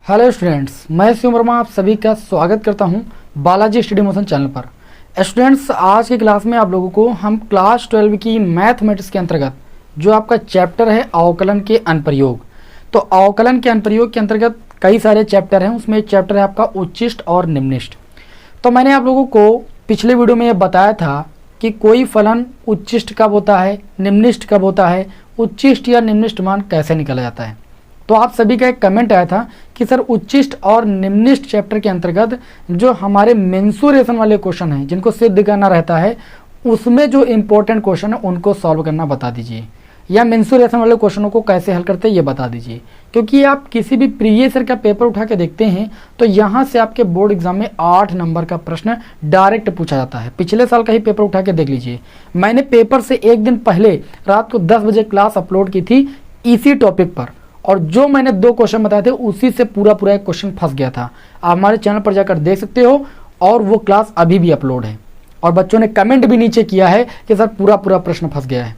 Hello students, मैं शिव वर्मा आप सभी का स्वागत करता हूं बालाजी स्टडी मोशन चैनल पर। स्टूडेंट्स, आज की क्लास में आप लोगों को हम क्लास 12 की मैथमेटिक्स के अंतर्गत जो आपका चैप्टर है अवकलन के अनुप्रयोग, तो अवकलन के अनुप्रयोग के अंतर्गत कई सारे चैप्टर हैं। उसमें एक चैप्टर है आपका उच्चिष्ट और निम्निष्ट। तो मैंने आप लोगों को पिछले वीडियो में ये बताया था कि कोई फलन उच्चिष्ट कब होता है, निम्निष्ट कब होता है, उच्चिष्ट या निम्निष्ट मान कैसे निकाला जाता है। तो आप सभी का एक कमेंट आया था कि सर उच्चिष्ट और निम्निष्ट चैप्टर के अंतर्गत जो हमारे मेंसुरेशन वाले क्वेश्चन हैं जिनको सिद्ध करना रहता है, उसमें जो इंपॉर्टेंट क्वेश्चन है उनको सॉल्व करना बता दीजिए, या मेंसुरेशन वाले क्वेश्चनों को कैसे हल करते हैं ये बता दीजिए। क्योंकि आप किसी भी प्रीवियस ईयर का पेपर उठा के देखते हैं तो यहाँ से आपके बोर्ड एग्जाम में 8 नंबर का प्रश्न डायरेक्ट पूछा जाता है। पिछले साल का ही पेपर उठा के देख लीजिए। मैंने पेपर से एक दिन पहले रात को 10 बजे क्लास अपलोड की थी इसी टॉपिक पर, और जो मैंने 2 क्वेश्चन बताए थे उसी से पूरा एक क्वेश्चन फंस गया था। आप हमारे चैनल पर जाकर देख सकते हो, और वो क्लास अभी भी अपलोड है, और बच्चों ने कमेंट भी नीचे किया है कि सर पूरा प्रश्न फंस गया है।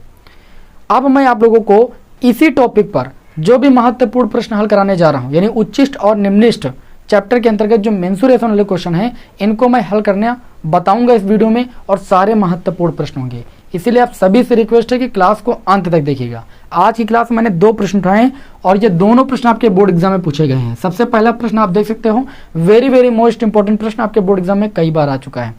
अब मैं आप लोगों को इसी टॉपिक पर जो भी महत्वपूर्ण प्रश्न हल कराने जा रहा हूं, यानी उच्चिष्ट और निम्निष्ट चैप्टर के अंतर्गत जो मेंसुरेशन वाले क्वेश्चन हैं, इनको मैं हल करना बताऊंगा इस वीडियो में, और सारे महत्वपूर्ण प्रश्न होंगे। इसीलिए आप सभी से रिक्वेस्ट है कि क्लास को अंत तक देखिएगा। आज की क्लास में मैंने 2 प्रश्न उठाए हैं और ये दोनों प्रश्न आपके बोर्ड एग्जाम में पूछे गए हैं। सबसे पहला प्रश्न आप देख सकते हो, वेरी मोस्ट इंपॉर्टेंट प्रश्न आपके बोर्ड एग्जाम में कई बार आ चुका है।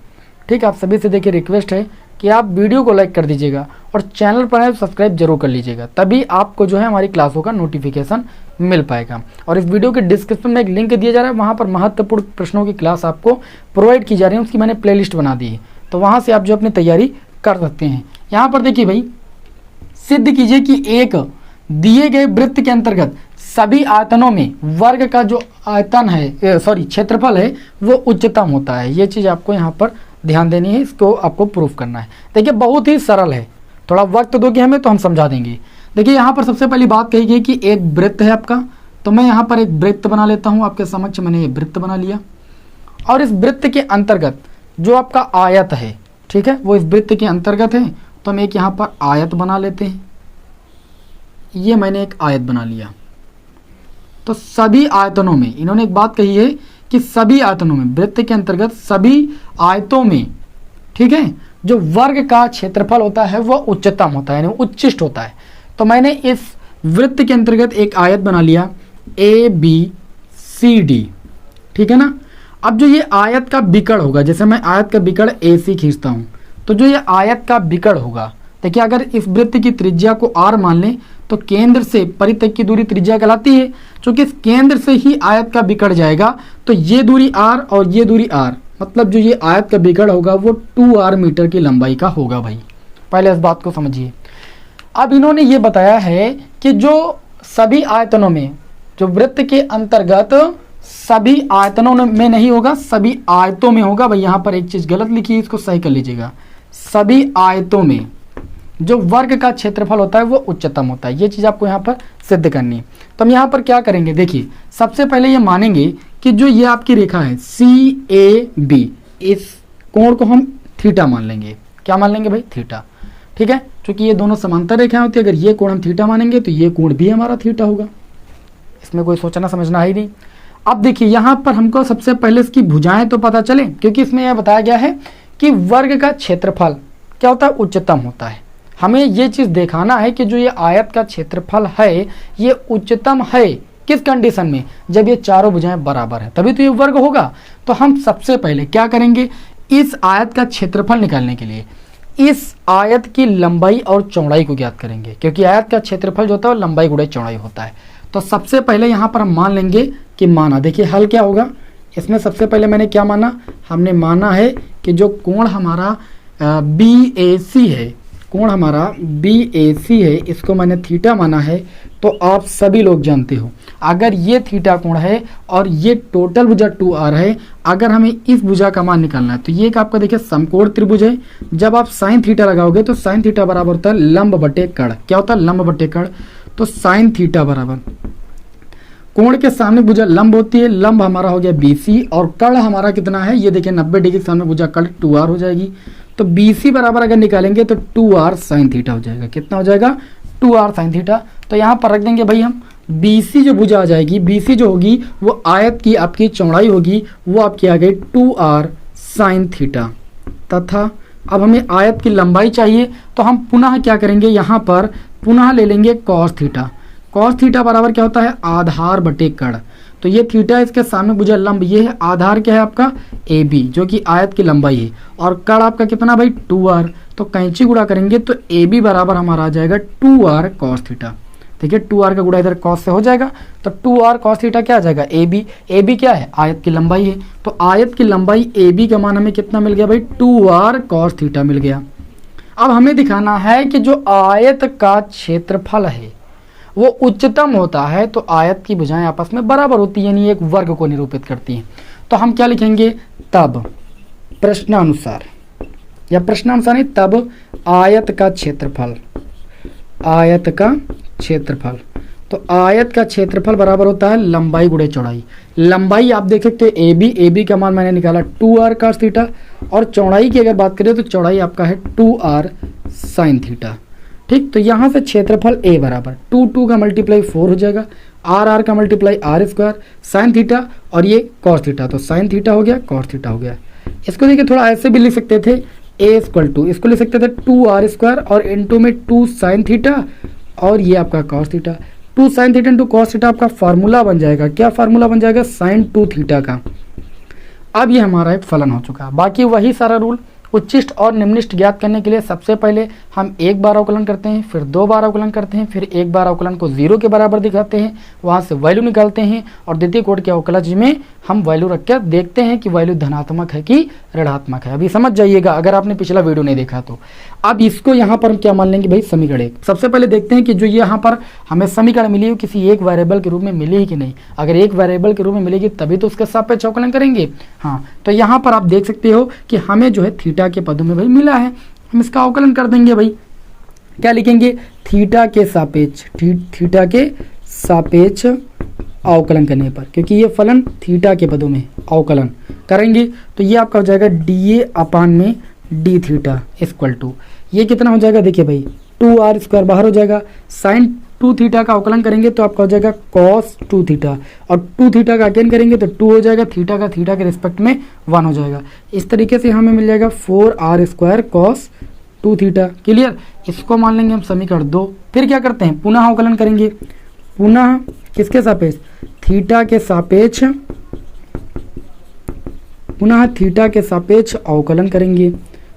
ठीक है, आप सभी से देखिए रिक्वेस्ट है कि आप वीडियो को लाइक कर दीजिएगा और चैनल पर है सब्सक्राइब जरूर कर लीजिएगा, तभी आपको जो है हमारी क्लासों का नोटिफिकेशन मिल पाएगा। और इस वीडियो के डिस्क्रिप्शन में एक लिंक दिया जा रहा है, वहाँ पर महत्वपूर्ण प्रश्नों की क्लास आपको प्रोवाइड की जा रही है, उसकी मैंने प्लेलिस्ट बना दी है, तो वहाँ से आप जो अपनी तैयारी कर सकते हैं। यहाँ पर देखिए भाई, सिद्ध कीजिए कि एक दिए गए वृत्त के अंतर्गत सभी आयतनों में वर्ग का जो आयतन है क्षेत्रफल है वो उच्चतम होता है। ये चीज आपको यहाँ पर ध्यान देनी है, इसको आपको प्रूफ करना है। देखिए बहुत ही सरल है, थोड़ा वक्त दोगे हमें तो हम समझा देंगे। देखिए यहाँ पर सबसे पहली बात कही गई कि एक वृत्त है आपका, तो मैं यहाँ पर एक वृत्त बना लेता हूँ आपके समक्ष। मैंने ये वृत्त बना लिया, और इस वृत्त के अंतर्गत जो आपका आयत है, ठीक है, वो इस वृत्त के अंतर्गत है, तो हम एक यहाँ पर आयत बना लेते हैं। ये मैंने एक आयत बना लिया। तो सभी आयतनों में इन्होंने एक बात कही है कि सभी आयतनों में, वृत्त के अंतर्गत सभी आयतों में, ठीक है, जो वर्ग का क्षेत्रफल होता है वह उच्चतम होता है, यानी उच्चिष्ट होता है। तो मैंने इस वृत्त के अंतर्गत एक आयत बना लिया ABCD, ठीक है ना। अब जो ये आयत का विकर्ण होगा, जैसे मैं आयत का विकर्ण AC खींचता हूं, तो जो ये आयत का विकर्ण होगा, देखिए अगर इस वृत्त की त्रिज्या को R मान लें तो केंद्र से परि तक की दूरी त्रिज्या कहलाती है। चूंकि इस केंद्र से ही आयत का विकर्ण जाएगा तो ये दूरी R और ये दूरी R, मतलब जो ये आयत का विकर्ण होगा वो 2R मीटर की लंबाई का होगा। भाई पहले इस बात को समझिए। अब इन्होंने ये बताया है कि जो सभी आयतनों में, जो वृत्त के अंतर्गत सभी आयतनों में नहीं होगा, सभी आयतों में होगा। भाई यहाँ पर एक चीज गलत लिखी है, इसको सही कर लीजिएगा। सभी आयतों में जो वर्ग का क्षेत्रफल होता है वो उच्चतम होता है। ये चीज आपको यहाँ पर सिद्ध करनी है। तो हम यहाँ पर क्या करेंगे, देखिए सबसे पहले ये मानेंगे कि जो ये आपकी रेखा है CAB, इस कोण को हम थीटा मान लेंगे। क्या मान लेंगे भाई? थीटा, ठीक है। क्योंकि ये दोनों समांतर रेखाएं होती है, अगर ये कोण हम थीटा मानेंगे तो ये कोण भी हमारा थीटा होगा। इसमें कोई सोचना समझना ही नहीं। अब देखिए यहाँ पर हमको सबसे पहले इसकी भुजाएं तो पता चले, क्योंकि इसमें यह बताया गया है कि वर्ग का क्षेत्रफल क्या होता है? उच्चतम होता है। हमें ये चीज दिखाना है कि जो ये आयत का क्षेत्रफल है ये उच्चतम है। किस कंडीशन में? जब ये चारों भुजाएं बराबर है, तभी तो ये वर्ग होगा। तो हम सबसे पहले क्या करेंगे, इस आयत का क्षेत्रफल निकालने के लिए इस आयत की लंबाई और चौड़ाई को ज्ञात करेंगे, क्योंकि आयत का क्षेत्रफल जो होता है वो लंबाई गुणा चौड़ाई होता है। तो सबसे पहले यहाँ पर हम मान लेंगे कि माना, देखिए हल क्या होगा इसमें। सबसे पहले मैंने क्या माना, हमने माना है कि जो कोण हमारा BAC है, कोण हमारा BAC है, इसको मैंने थीटा माना है। तो आप सभी लोग जानते हो अगर ये थीटा कोण है और ये टोटल भुजा 2R है, अगर हमें इस भुजा का मान निकालना है तो ये एक आपका देखिए समकोण त्रिभुज है। जब आप साइन थीटा लगाओगे तो साइन थीटा बराबर होता है लंब बटे कर्ण। क्या होता है? लंब बटे कर्ण। तो साइन थीटा बराबर कोण के सामने भुजा लंब होती है, लंब हमारा हो गया BC, और कर्ण हमारा कितना है, ये देखिए 90 डिग्री सामने भुजा कर्ण 2R हो जाएगी। तो BC बराबर अगर निकालेंगे तो 2R साइन थीटा हो जाएगा। कितना हो जाएगा? 2R sine theta. तो यहाँ पर रख देंगे भाई हम BC जो भुजा आ जाएगी, BC जो होगी वो आयत की आपकी चौड़ाई होगी, वो आपकी आ गई 2r sin थीटा। तथा अब हमें आयत की लंबाई चाहिए, तो हम पुनः क्या करेंगे, यहाँ पर पुनः ले लेंगे cos थीटा। cos थीटा बराबर क्या होता है, आधार बटे कड़। तो ये थीटा इसके सामने भुजा लंब, ये है आधार क्या है आपका AB जो कि आयत की लंबाई है, और कड़ आपका कितना भाई 2r। तो कैंची गुणा करेंगे तो AB बराबर हमारा आ जाएगा 2r cos थीटा। ठीक है, 2r का गुणा इधर cos से हो जाएगा, तो 2r cos थीटा क्या आ जाएगा AB। AB क्या है, आयत की लंबाई है, तो आयत की लंबाई AB का मान हमें कितना मिल गया भाई 2r cos थीटा मिल गया। अब हमें दिखाना है कि जो आयत का क्षेत्रफल है वो उच्चतम होता है, तो आयत की भुजाएं आपस में बराबर होती है, यानी एक वर्ग को निरूपित करती हैं। तो हम क्या लिखेंगे, तब प्रश्नानुसार, या प्रश्नानुसार नहीं, तब आयत का क्षेत्रफल, आयत का क्षेत्रफल। तो आयत का क्षेत्रफल बराबर होता है लंबाई गुणे चौड़ाई। लंबाई आप देख सकते हो AB का मान मैंने निकाला 2r cos थीटा, और चौड़ाई की अगर बात करें तो चौड़ाई आपका है 2r sin थीटा। ठीक, तो यहाँ से क्षेत्रफल A बराबर 2 का मल्टीप्लाई 4 हो जाएगा, r का multiply r square sine theta, और ये cos थीटा, तो साइन थीटा हो गया, cos थीटा हो गया। इसको देखिए थोड़ा ऐसे भी लिख सकते थे, A इक्वल टू, इसको लिख सकते थे 2r स्क्वायर और इनटू में 2 साइन थीटा, और ये आपका cos theta. 2 sine theta into cos theta आपका फार्मूला बन जाएगा, क्या फार्मूला बन जाएगा, साइन 2 थीटा का। अब ये हमारा एक फलन हो चुका। बाकी वही सारा रूल, उच्चिष्ट और निम्निष्ट ज्ञात करने के लिए सबसे पहले हम एक बार अवकलन करते हैं, फिर 2 बार अवकलन करते हैं, फिर एक बार अवकलन को 0 के बराबर दिखाते हैं, वहां से वैल्यू निकालते हैं, और द्वितीय कोटि के अवकलज में हम वैल्यू रख कर देखते हैं कि वैल्यू धनात्मक है कि ऋणात्मक है। अभी समझ जाइएगा अगर आपने पिछला वीडियो नहीं देखा तो। अब इसको यहाँ पर हम क्या मान लेंगे भाई, समीकरण एक। सबसे पहले देखते हैं कि जो यहाँ पर हमें समीकरण मिली है किसी एक वेरिएबल के रूप में मिली है कि नहीं। अगर एक वेरिएबल के रूप में मिलेगी तभी तो उसके सापेक्ष अवकलन करेंगे। हाँ, तो यहाँ पर आप देख सकते हो कि हमें जो है थीटा के पदों में भाई मिला है, हम इसका अवकलन कर देंगे भाई। क्या लिखेंगे, थीटा के सापेक्ष, थीटा के सापेक्ष अवकलन करने पर, क्योंकि ये फलन थीटा के पदों में अवकलन करेंगे तो ये आपका हो जाएगा dA अपान में डी थीटा इक्वल टू, ये कितना हो जाएगा देखिए भाई 2r स्क्वायर बाहर हो जाएगा, साइन 2 थीटा का अवकलन करेंगे तो आपका हो जाएगा cos 2 थीटा, और 2 थीटा का अगेन करेंगे तो 2 हो जाएगा, थीटा का थीटा के रिस्पेक्ट में 1 हो जाएगा। इस तरीके से हमें मिल जाएगा 4r square cos 2 theta. Clear, इसको मान लेंगे हम समीकरण 2। फिर क्या करते हैं, पुनः अवकलन करेंगे, पुनः किसके सापेक्ष, थीटा के सापेक्ष, पुनः थीटा के सापेक्ष अवकलन करेंगे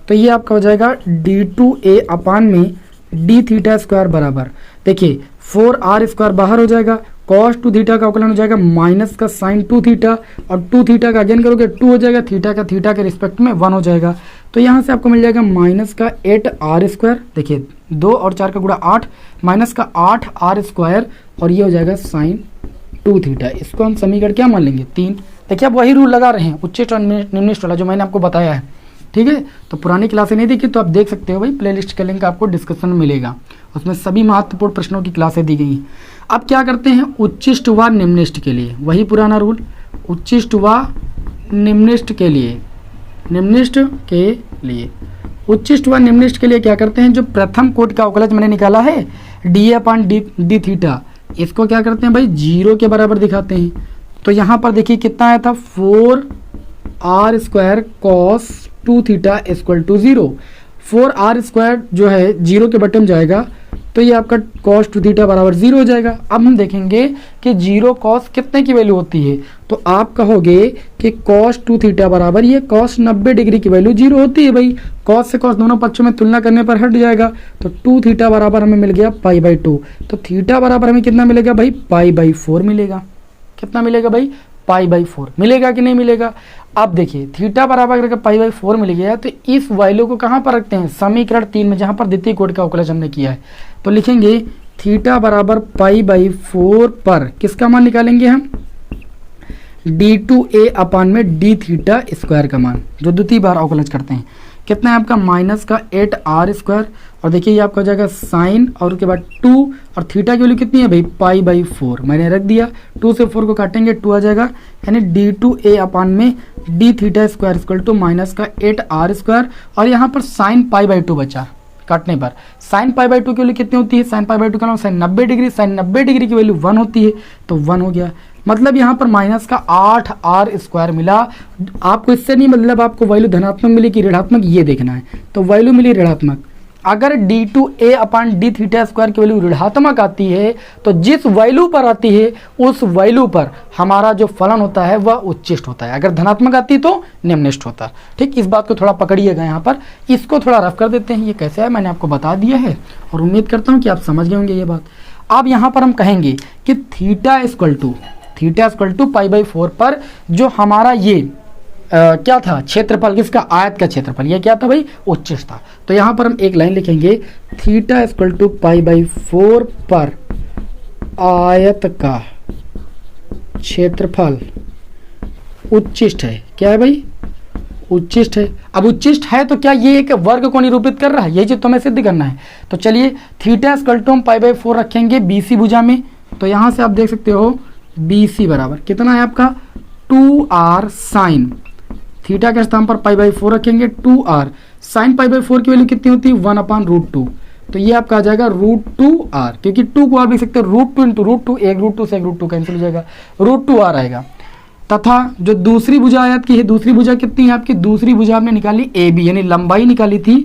तो ये आपका हो जाएगा d2a अपान में डी थीटा स्क्वायर बराबर, देखिए 4r स्क्वायर बाहर हो जाएगा, cos 2 थीटा का अवकलन हो जाएगा माइनस का साइन 2 थीटा, और 2 थीटा का अगेन करोगे 2 हो जाएगा, थीटा का थीटा के रिस्पेक्ट में 1 हो जाएगा। तो यहाँ से आपको मिल जाएगा माइनस का 8r स्क्वायर, देखिए 2 और 4 का गुणा 8, माइनस का 8r स्क्वायर, और ये हो जाएगा साइन 2 थीटा। इसको हम समीकरण क्या मान लेंगे 3। देखिए आप वही रूल लगा रहे हैं उच्चिष्ट और निम्निष्ट वाला जो मैंने आपको बताया है। ठीक है, तो पुरानी क्लासें नहीं देखी तो आप देख सकते हो भाई, प्लेलिस्ट का लिंक आपको डिस्क्रिप्शन में मिलेगा, उसमें सभी महत्वपूर्ण प्रश्नों की क्लासें दी गई हैं। अब क्या करते हैं, उच्चिष्ट व निम्निष्ट के लिए वही पुराना रूल, उच्चिष्ट व निम्निष्ट के लिए, निम्निष्ट के लिए, उच्चिष्ट व निम्निष्ट के लिए क्या करते हैं, जो प्रथम कोटि का अवकलज मैंने निकाला है डी अपान डी थीटा, इसको क्या करते हैं भाई 0 के बराबर दिखाते हैं। तो यहाँ पर देखिए कितना आया था 4r square cos 2 theta equal to 0। 4r square जो है 0 के बटन जाएगा तो ये आपका cos 2 थीटा बराबर 0 हो जाएगा। अब हम देखेंगे कि 0 cos कितने की वैल्यू होती है, तो आप कहोगे कि cos 2 थीटा बराबर ये cos 90 डिग्री की वैल्यू 0 होती है भाई, cos से cos दोनों पक्षों में तुलना करने पर हट जाएगा, तो 2 थीटा बराबर हमें मिल गया π/2। तो थीटा बराबर हमें कितना मिलेगा भाई π/4 मिलेगा। कितना मिलेगा भाई π/4 मिलेगा कि नहीं मिलेगा। अब देखिए थीटा बराबर अगर π/4 मिल गया तो इस वैल्यू को कहाँ पर रखते हैं, समीकरण 3 में, जहां पर द्वितीय कोटि का अवकलज हमने किया है। तो लिखेंगे थीटा बराबर π/4 पर किसका मान निकालेंगे हम, d2a अपान में डी थीटा स्क्वायर का मान, जो द्वितीय बार अवकलज करते हैं। कितना है आपका माइनस का 8r स्क्वायर, और देखिए ये आपका हो जाएगा साइन, और उसके बाद 2, और थीटा की वैल्यू कितनी है भाई π/4 मैंने रख दिया, 2 से 4 को काटेंगे 2 आ जाएगा, यानी d2a अपान में D theta square equal to minus का 8r स्क्वायर, और यहाँ पर साइन π/2 बचा, काटने पर साइन पाई बाई 2 की वैल्यू कितनी होती है, साइन पाई बाई 2 का साइन 90 डिग्री, साइन 90 डिग्री की वैल्यू 1 होती है, तो 1 हो गया। मतलब यहाँ पर माइनस का 8r² मिला। आपको इससे नहीं मतलब आपको वैल्यू धनात्मक मिली कि ऋणात्मक, ये देखना है। तो वैल्यू मिली ऋणात्मक। अगर d2a/d2 की वैल्यू ऋणात्मक आती है तो जिस वैल्यू पर आती है उस वैल्यू पर हमारा जो फलन होता है वह उच्चिष्ट होता है, अगर धनात्मक आती है तो निम्निष्ट होता है। ठीक, इस बात को थोड़ा पकड़िएगा यहाँ पर, इसको थोड़ा रफ कर देते हैं। ये कैसे है मैंने आपको बता दिया है और उम्मीद करता हूँ कि आप समझ गए होंगे ये बात। अब यहाँ पर हम कहेंगे कि थीटा इक्वल टू π/4 पर जो हमारा ये क्या था क्षेत्रफल, किसका, आयत का क्षेत्रफल, ये क्या था भाई, उच्चिष्ट था। तो यहाँ पर हम एक लाइन लिखेंगे, थीटा इक्वल टू π/4 पर आयत का क्षेत्रफल उच्चिष्ट है। क्या है भाई, उच्चिष्ट है। अब उच्चिष्ट है तो क्या ये एक वर्ग को निरूपित कर रहा है, यही चीज तो हमें सिद्ध करना है। तो चलिए थीटा इक्वल टू हम π/4 रखेंगे BC भुजा में। तो यहाँ से आप देख सकते हो BC बराबर कितना है आपका 2r साइन, थीटा के स्थान पर π/4 रखेंगे 2r साइन π/4 की वैल्यू कितनी होती है 1/√2। तो ये आपका आ जाएगा √2r, क्योंकि 2 को आप लिख सकते हो √2 × √2, एक √2 से एक √2 कैंसिल हो जाएगा, √2r आएगा। तथा जो दूसरी भुजा आयत की है, दूसरी भुजा कितनी है आपकी, दूसरी भुजा हमने निकाली AB, यानी लंबाई निकाली थी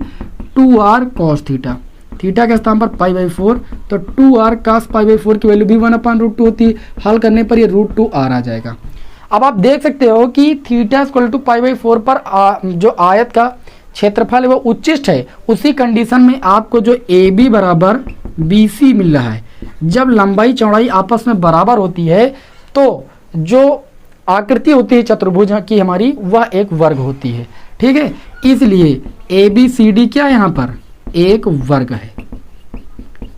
2r cos थीटा, थीटा के स्थान पर π/4, तो 2r cos π/4 की वैल्यू भी 1/√2 होती है। हल करने पर ये √2r आ जाएगा। अब आप देख सकते हो कि थीटा इक्वल टू π/4 पर जो आयत का क्षेत्रफल है वो उच्चिष्ट है। उसी कंडीशन में आपको जो AB बराबर BC मिल रहा है, जब लंबाई चौड़ाई आपस में बराबर होती है तो जो आकृति होती है चतुर्भुज की हमारी, वह एक वर्ग होती है। ठीक है, इसलिए ABCD क्या है, यहाँ पर एक वर्ग है,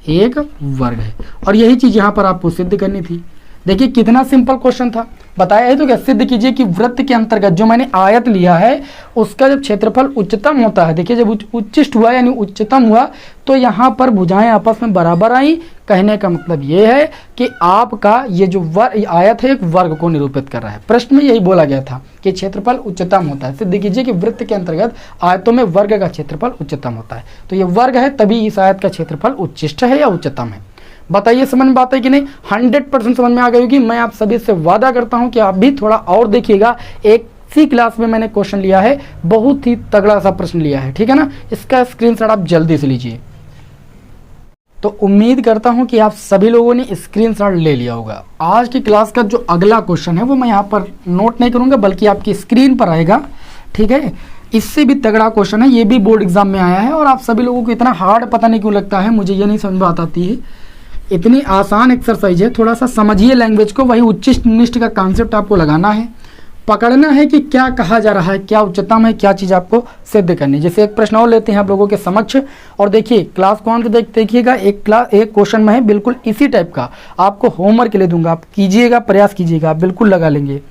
एक वर्ग है। और यही चीज यहाँ पर आपको सिद्ध करनी थी। देखिए कितना सिंपल क्वेश्चन था, बताया है तो क्या, सिद्ध कीजिए कि वृत्त के अंतर्गत जो मैंने आयत लिया है उसका जब क्षेत्रफल उच्चतम होता है, देखिए जब उच्चिष्ट हुआ यानी उच्चतम हुआ तो यहाँ पर भुजाएं आपस में बराबर आई। कहने का मतलब ये है कि आपका ये जो आयत है एक वर्ग को निरूपित कर रहा है। प्रश्न में यही बोला गया था कि क्षेत्रफल उच्चतम होता है। सिद्ध कीजिए कि वृत्त के अंतर्गत आयतों में वर्ग का क्षेत्रफल उच्चतम होता है। तो ये वर्ग है, तभी इस आयत का क्षेत्रफल उच्चिष्ट है या उच्चतम है। बताइए समझ में बात है कि नहीं, 100% समझ में आ गई होगी। मैं आप सभी से वादा करता हूं कि आप भी थोड़ा और देखिएगा। एक सी क्लास में मैंने क्वेश्चन लिया है, बहुत ही तगड़ा सा प्रश्न लिया है, ठीक है ना। इसका स्क्रीनशॉट आप जल्दी से लीजिए। तो उम्मीद करता हूं कि आप सभी लोगों ने स्क्रीनशॉट ले लिया होगा। आज की क्लास का जो अगला क्वेश्चन है वो मैं यहाँ पर नोट नहीं करूंगा, बल्कि आपकी स्क्रीन पर आएगा, ठीक है। इससे भी तगड़ा क्वेश्चन है, ये भी बोर्ड एग्जाम में आया है और आप सभी लोगों को इतना हार्ड पता नहीं क्यों लगता है, मुझे ये नहीं समझ में आती है। इतनी आसान एक्सरसाइज है, थोड़ा सा समझिए लैंग्वेज को। वही उच्चिष्ट निम्निष्ट का कॉन्सेप्ट आपको लगाना है, पकड़ना है कि क्या कहा जा रहा है, क्या उच्चतम है, क्या चीज़ आपको सिद्ध करनी है। जैसे एक प्रश्न और लेते हैं आप लोगों के समक्ष, और देखिए क्लास को ऑन देखिएगा। एक क्वेश्चन में है बिल्कुल इसी टाइप का, आपको होमवर्क के लिए दूंगा, आप कीजिएगा, प्रयास कीजिएगा, आप बिल्कुल लगा लेंगे।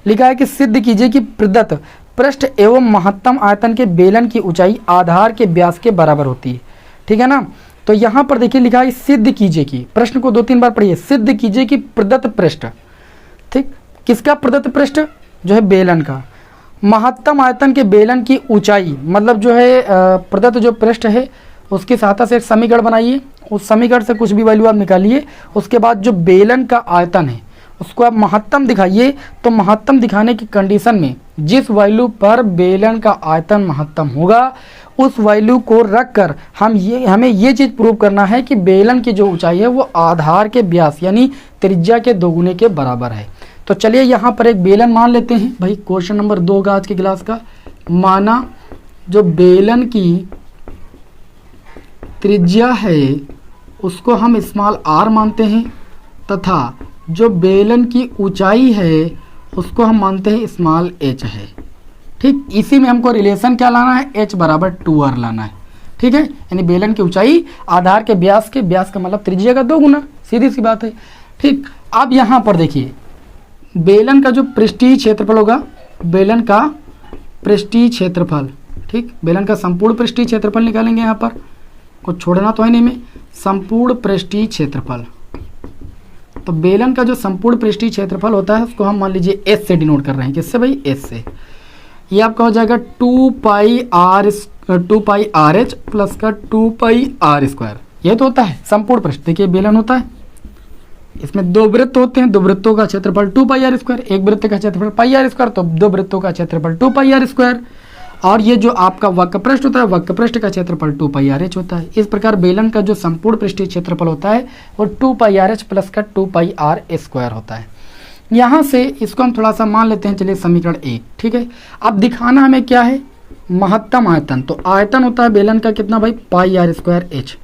लिखा है कि सिद्ध कीजिए कि प्रदत्त पृष्ठ एवं महत्तम आयतन के बेलन की ऊंचाई आधार के व्यास के बराबर होती है, ठीक है ना। तो यहाँ पर देखिए लिखा है सिद्ध कीजिए कि, प्रश्न को 2-3 बार पढ़िए, सिद्ध कीजिए कि प्रदत्त पृष्ठ, ठीक, किसका प्रदत्त पृष्ठ, जो है बेलन का, महत्तम आयतन के बेलन की ऊंचाई, मतलब जो है प्रदत्त जो पृष्ठ है उसकी सहायता से एक समीकरण बनाइए, उस समीकरण से कुछ भी वैल्यू आप निकालिए। उसके बाद जो बेलन का आयतन है उसको आप महत्तम दिखाइए। तो महत्तम दिखाने की कंडीशन में जिस वैल्यू पर बेलन का आयतन महत्तम होगा उस वैल्यू को रखकर हमें ये चीज़ प्रूव करना है कि बेलन की जो ऊंचाई है वो आधार के व्यास यानी त्रिज्या के दोगुने के बराबर है। तो चलिए यहाँ पर एक बेलन मान लेते हैं भाई। क्वेश्चन नंबर 2 का आज की क्लास का, माना जो बेलन की त्रिज्या है उसको हम स्मॉल r मानते हैं, तथा जो बेलन की ऊंचाई है उसको हम मानते हैं स्मॉल h है, ठीक। इसी में हमको रिलेशन क्या लाना है, h बराबर 2r लाना है, ठीक है। यानी बेलन की ऊंचाई आधार के व्यास का मतलब त्रिज्या का 2 गुना, सीधी सी बात है, ठीक। अब यहाँ पर देखिए बेलन का जो पृष्ठीय क्षेत्रफल होगा, बेलन का पृष्ठीय क्षेत्रफल, ठीक, बेलन का संपूर्ण पृष्ठीय क्षेत्रफल निकालेंगे। यहाँ पर कुछ छोड़ना तो है नहीं में, संपूर्ण पृष्ठीय क्षेत्रफल। तो बेलन का जो संपूर्ण पृष्ठीय क्षेत्रफल होता है उसको हम मान लीजिए s से डिनोट कर रहे हैं। किससे भाई, s से। ये आपका हो जाएगा 2 pi r two pi R H plus का टू पाई आर स्क्वायर। ये तो होता है संपूर्ण पृष्ठ। देखिए बेलन होता है, इसमें दो वृत्त होते हैं, दो वृत्तों का क्षेत्रफल टू पाई आर स्क्वायर, एक वृत्त का क्षेत्रफल पाई आर स्क्वायर, तो दो वृत्तों का क्षेत्रफल टू पाई आर स्क्वायर। और ये जो आपका वक्र पृष्ठ होता है, वक्र पृष्ठ का क्षेत्रफल टू पाई आर एच होता है। इस प्रकार बेलन का जो संपूर्ण पृष्ठीय क्षेत्रफल होता है वो two pi R H plus का टू पाई आर स्क्वायर होता है। यहाँ से इसको हम थोड़ा सा मान लेते हैं, चलिए समीकरण 1, ठीक है। अब दिखाना हमें क्या है, महत्तम आयतन। तो आयतन होता है बेलन का कितना भाई, पाई आर स्क्वायर एच।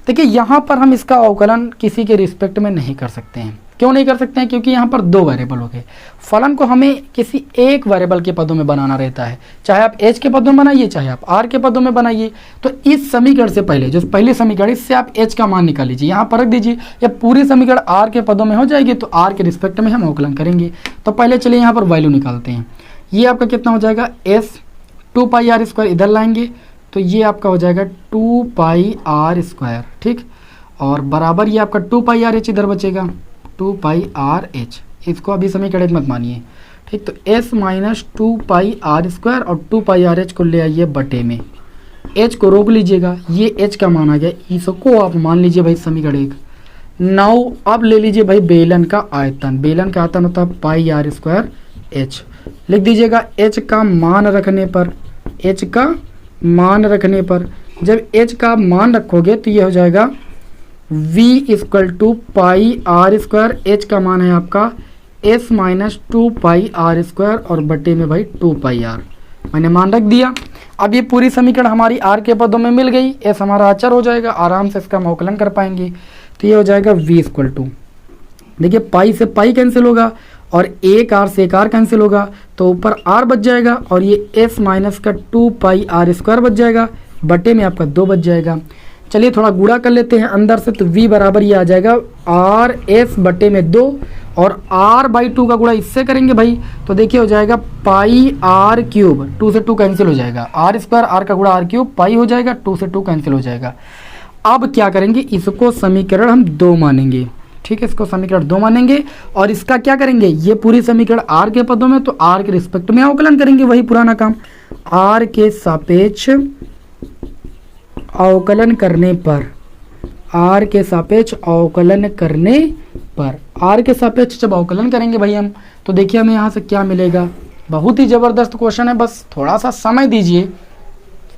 देखिए यहाँ पर हम इसका अवकलन किसी के रिस्पेक्ट में नहीं कर सकते हैं। क्यों नहीं कर सकते हैं, क्योंकि यहाँ पर दो वेरिएबल हो गए। फलन को हमें किसी एक वेरिएबल के पदों में बनाना रहता है, चाहे आप एच के पदों में बनाइए चाहे आप आर के पदों में बनाइए। तो इस समीकरण से पहले, जो पहले समीकरण, इससे आप एच का मान निकाल लीजिए, यहाँ पर रख दीजिए। या पूरी समीकरण आर के पदों में हो जाएगी तो आर के रिस्पेक्ट में हम अवकलन करेंगे। तो पहले चलिए यहाँ पर वैल्यू निकालते हैं। ये आपका कितना हो जाएगा, S two pi R square इधर लाएंगे तो ये आपका हो जाएगा टू पाई आर स्क्वायर, ठीक। और बराबर ये आपका टू पाई आर एच इधर बचेगा, टू पाई आर एच। इसको अभी समीकरण मत मानिए, ठीक। तो S minus two pi R square और टू पाई आर एच को ले आइए बटे में, एच को रोक लीजिएगा, ये एच का मान आ गया, इसको आप मान लीजिए भाई समीकरण 1। नाउ अब ले लीजिए भाई बेलन का आयतन। बेलन का आयतन होता है पाई आर स्क्वायर एच। लिख दीजिएगा एच का मान रखने पर, एच का मान रखने पर, जब एच का मान रखोगे तो ये हो जाएगा v equal to pi R square. H का मान है आपका s minus two pi R square और बटे में भाई टू पाई आर। मैंने मान रख दिया। अब ये पूरी समीकरण हमारी r के पदों में मिल गई, s हमारा अचर हो जाएगा, आराम से इसका अवकलन कर पाएंगे। तो ये हो जाएगा v इक्वल टू, देखिए पाई से पाई कैंसिल होगा और एक आर से एक आर कैंसिल होगा, तो ऊपर r बच जाएगा और ये s माइनस का टू पाई आर स्क्वायर बच जाएगा, बटे में आपका 2 बच जाएगा। चलिए थोड़ा गुणा कर लेते हैं अंदर से, तो v बराबर ये आ जाएगा आर एस बटे में 2 और r बाई 2 का गुणा इससे करेंगे भाई, तो देखिए हो जाएगा पाई आर क्यूब, 2 से 2 कैंसिल हो जाएगा, आर स्क्वायर आर का गुणा आर क्यूब, पाई हो जाएगा, 2 से 2 कैंसिल हो जाएगा। अब क्या करेंगे, इसको समीकरण हम 2 मानेंगे, ठीक है। इसको समीकरण 2 मानेंगे और इसका क्या करेंगे, ये पूरी समीकरण r के पदों में, तो r के रिस्पेक्ट में अवकलन करेंगे, वही पुराना काम। r के सापेक्ष अवकलन करने पर, r के सापेक्ष अवकलन करने पर, r के सापेक्ष जब अवकलन करेंगे भाई हम, तो देखिए हमें यहाँ से क्या मिलेगा। बहुत ही जबरदस्त क्वेश्चन है, बस थोड़ा सा समय दीजिए,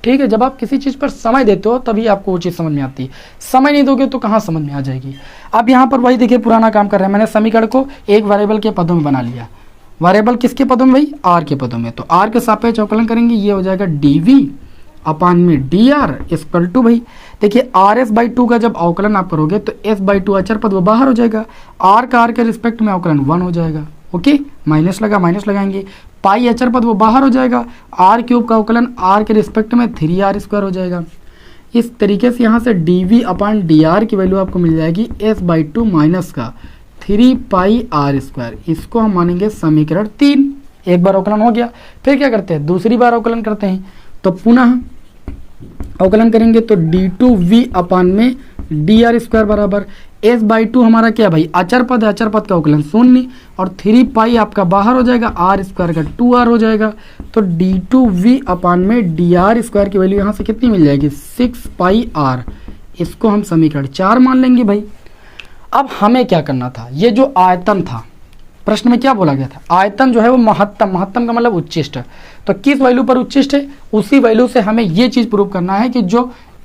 ठीक है। जब आप किसी चीज़ पर समय देते हो तभी आपको वो चीज़ समझ में आती है, समय नहीं दोगे तो कहाँ समझ में आ जाएगी। अब यहाँ पर वही देखिए पुराना काम कर रहे हैं, मैंने समीकरण को एक वेरिएबल के पदों में बना लिया। वेरिएबल किसके पदों में भाई, आर के पदों में, तो आर के सापेक्ष अवकलन करेंगे, ये हो जाएगा dv अपान में dr इक्वल टू भाई, देखिए आर एस बाई 2 का जब अवकलन आप करोगे तो s बाई 2 अचर पद वो बाहर हो जाएगा, r का r के रिस्पेक्ट में अवकलन 1 हो जाएगा, ओके। माइनस लगा, माइनस लगाएंगे, पाई अचर पद वो बाहर हो जाएगा, r क्यूब का अवकलन r के रिस्पेक्ट में 3r स्क्वायर हो जाएगा। इस तरीके से यहाँ से dv अपान dr की वैल्यू आपको मिल जाएगी s बाई 2 माइनस का 3 पाई r स्क्वायर। इसको हम मानेंगे समीकरण 3। एक बार अवकलन हो गया, फिर क्या करते हैं, दूसरी बार अवकलन करते हैं, तो पुनः अवकलन करेंगे तो d2v अपान में dr स्क्वायर बराबर s बाई 2 हमारा क्या भाई अचर पद है, अचर पद का अवकलन 0 और 3 पाई आपका बाहर हो जाएगा, r स्क्वायर का 2r हो जाएगा, तो d2v अपान में dr स्क्वायर की वैल्यू यहाँ से कितनी मिल जाएगी, 6 पाई r। इसको हम समीकरण 4 मान लेंगे भाई। अब हमें क्या करना था, ये जो आयतन था प्रश्न में क्या बोला गया था, आयतन जो है वो महत्तम, महत्तम का मतलब उच्चिष्ट, तो किस वैल्यू पर उच्चिष्ट है, उसी वैल्यू से हमें ये चीज़ प्रूव करना है कि जो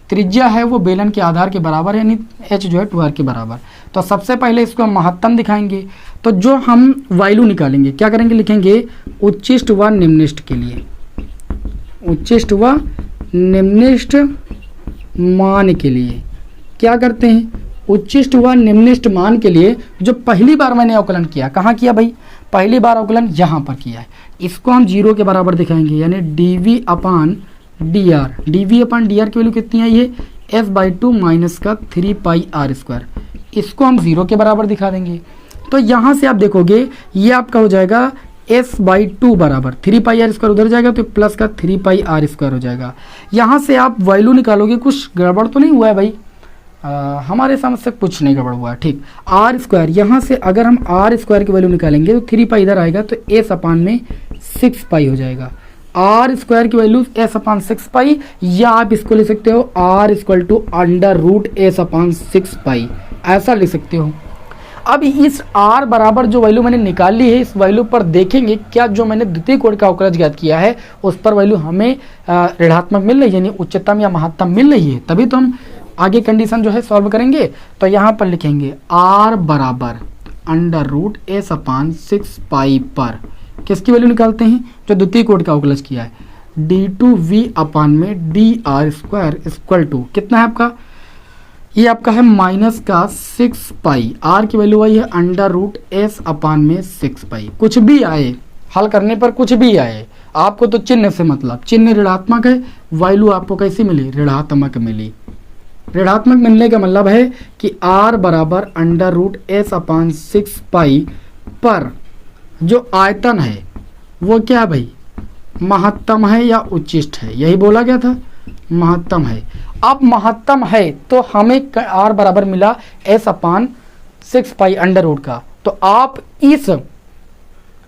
त्रिज्या है वो बेलन के आधार के बराबर है, यानी h जो है 2r के बराबर। तो सबसे पहले इसको हम महत्तम दिखाएंगे, तो जो हम वैल्यू निकालेंगे क्या करेंगे, लिखेंगे उच्चिष्ट व निम्निष्ट के लिए, उच्चिष्ट व निम्निष्ट मान के लिए क्या करते हैं, उच्चिष्ट व निम्निष्ट मान के लिए जो पहली बार मैंने अवकलन किया, कहाँ किया भाई, पहली बार अवकलन यहाँ पर किया है, इसको हम 0 के बराबर दिखाएंगे, यानी dv अपान dr, dv अपान dr की वैल्यू कितनी है, ये s बाई 2 माइनस का 3 पाई r स्क्वायर, इसको हम 0 के बराबर दिखा देंगे। तो यहाँ से आप देखोगे ये आपका हो जाएगा s बाई 2 बराबर 3 पाई आर स्क्वायर, उधर जाएगा तो प्लस का 3 पाई आर स्क्वायर हो जाएगा। यहाँ से आप वैल्यू निकालोगे, कुछ गड़बड़ तो नहीं हुआ है भाई, हमारे समझ से कुछ नहीं गड़बड़ हुआ है, ठीक। आर स्क्वायर, यहाँ से अगर हम आर स्क्वायर की वैल्यू निकालेंगे तो 3 पाई इधर आएगा तो एस अपान में 6 पाई हो जाएगा, आर स्क्वायर की वैल्यू एस अपॉन 6 पाई, या आप इसको लिख सकते हो R equal to under root S upon 6 pi, ऐसा लिख सकते हो। अब इस r बराबर जो वैल्यू मैंने निकाली है, इस वैल्यू पर देखेंगे क्या जो मैंने द्वितीय कोण का अवकलज ज्ञात किया है उस पर वैल्यू हमें ऋणात्मक मिल रही है, यानी उच्चतम या महत्तम मिल रही है, तभी तो हम आगे कंडीशन जो है सॉल्व करेंगे। तो यहाँ पर लिखेंगे r बराबर अंडर रूट एस अपॉन 6 पाई पर किसकी वैल्यू निकालते हैं, जो द्वितीय कोण का अवकलज किया है, d2v अपॉन में D R square equal to कितना है आपका, ये आपका है माइनस का 6 पाई, आर की वैल्यू आई है अंडर रूट एस अपॉन में 6 पाई। कुछ भी आए, हल करने पर कुछ भी आए, आपको तो चिन्ह से मतलब, चिन्ह ऋणात्मक है, वैल्यू आपको कैसी मिली, ऋणात्मक मिली। ऋणात्मक मिलने का मतलब है कि r बराबर अंडर रूट एस अपॉन 6 पाई पर जो आयतन है वो क्या है भाई, महत्तम है या उच्चिष्ट है, यही बोला गया था, महत्तम है। अब महत्तम है तो हमें r बराबर मिला s upon 6 pi under root का। तो आप इस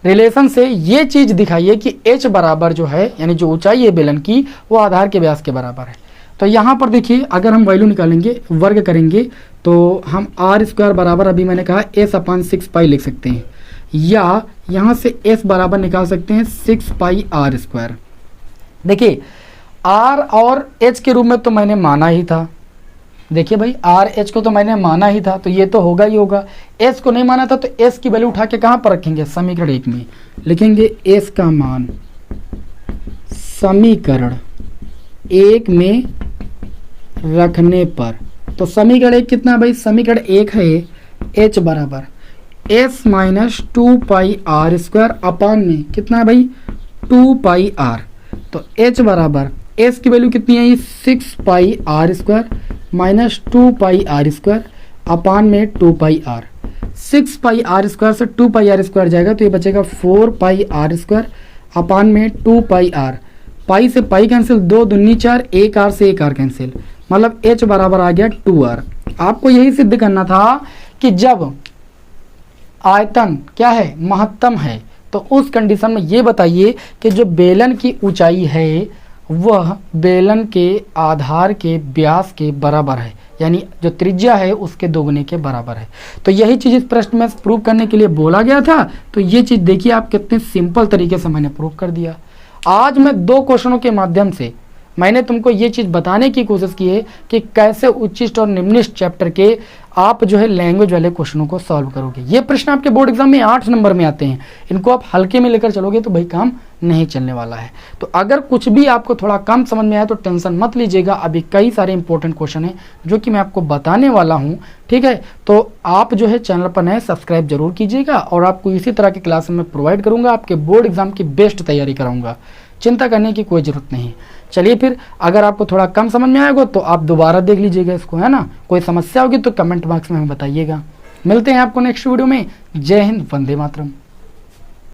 रिलेशन से ये चीज दिखाइए कि h बराबर जो है, यानी जो ऊंचाई है बेलन की, वो आधार के व्यास के बराबर है। तो यहाँ पर देखिए, अगर हम वैल्यू निकालेंगे, वर्ग करेंगे, तो हम आर स्क्वायर बराबर, अभी मैंने कहा एस अपॉन 6 पाई लिख सकते हैं, या यहाँ से एस बराबर निकाल सकते हैं 6 पाई आर स्क्वायर। देखिए आर और एच के रूप में तो मैंने माना ही था, देखिए भाई आर एच को तो मैंने माना ही था, तो ये तो होगा ही होगा। एस को नहीं माना था तो एस की वैल्यू उठा के कहाँ पर रखेंगे, समीकरण 1 में लिखेंगे एस का मान समीकरण 1 में रखने पर। तो समीकरण 1 कितना भाई, समीकरण 1 है एच बराबर S minus 2 pi R square upon में कितना है भाई, 2 पाई आर। तो एच बराबर एस की वैल्यू कितनी आई, 6 pi R square minus 2 pi R square upon में 2 pi R. 6 pi R square से 2 पाई आर स्क्वायर जाएगा तो ये बचेगा 4 पाई आर स्क्वायर अपान में 2 पाई आर। पाई से पाई कैंसिल, 2 दूनी 4, 1 आर से 1 आर कैंसिल, मतलब एच बराबर आ गया 2r। आपको यही सिद्ध करना था कि जब आयतन क्या है, महत्तम है, तो उस कंडीशन में ये बताइए कि जो बेलन की ऊंचाई है वह बेलन के आधार के व्यास के बराबर है, यानी जो त्रिज्या है उसके दोगुने के बराबर है। तो यही चीज़ इस प्रश्न में प्रूव करने के लिए बोला गया था। तो ये चीज़ देखिए आप कितने सिंपल तरीके से मैंने प्रूव कर दिया। आज मैं 2 क्वेश्चनों के माध्यम से मैंने तुमको ये चीज़ बताने की कोशिश की है कि कैसे उच्चिष्ट और निम्निष्ट चैप्टर के आप जो है लैंग्वेज वाले क्वेश्चनों को सॉल्व करोगे। ये प्रश्न आपके बोर्ड एग्जाम में 8 नंबर में आते हैं, इनको आप हल्के में लेकर चलोगे तो भाई काम नहीं चलने वाला है। तो अगर कुछ भी आपको थोड़ा कम समझ में आया तो टेंशन मत लीजिएगा, अभी कई सारे इंपॉर्टेंट क्वेश्चन हैं जो कि मैं आपको बताने वाला हूँ, ठीक है। तो आप जो है चैनल पर नए सब्सक्राइब जरूर कीजिएगा और आपको इसी तरह के क्लास में प्रोवाइड करूँगा, आपके बोर्ड एग्जाम की बेस्ट तैयारी कराऊंगा, चिंता करने की कोई ज़रूरत नहीं। चलिए फिर, अगर आपको थोड़ा कम समझ में आएगा तो आप दोबारा देख लीजिएगा इसको, है ना। कोई समस्या होगी तो कमेंट बॉक्स में हमें बताइएगा। मिलते हैं आपको नेक्स्ट वीडियो में। जय हिंद, वंदे मातरम।